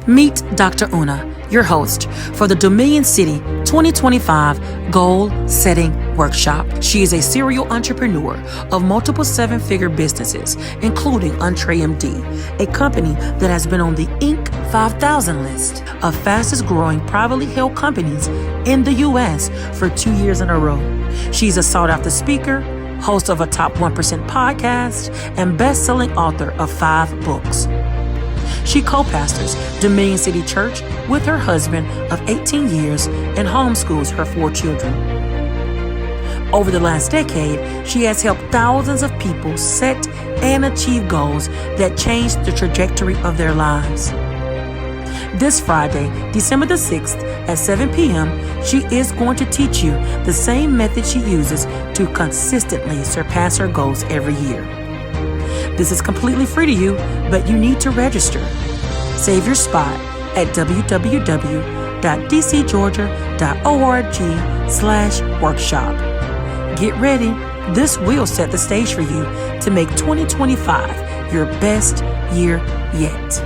Meet Dr. Una, your host for the Dominion City 2025 Goal Setting Workshop. She is a serial entrepreneur of multiple seven-figure businesses, including EntreMD, a company that has been on the Inc. 5000 list of fastest growing privately held companies in the U.S. for 2 years in a row. She's a sought-after speaker, host of a Top 1% podcast, and best-selling author of 5 books. She co-pastors Dominion City Church with her husband of 18 years and homeschools her 4 children. Over the last decade, she has helped thousands of people set and achieve goals that change the trajectory of their lives. This Friday, December the 6th at 7 p.m., she is going to teach you the same method she uses to consistently surpass her goals every year. This is completely free to you, but you need to register. Save your spot at www.dcgeorgia.org/workshop. Get ready. This will set the stage for you to make 2025 your best year yet.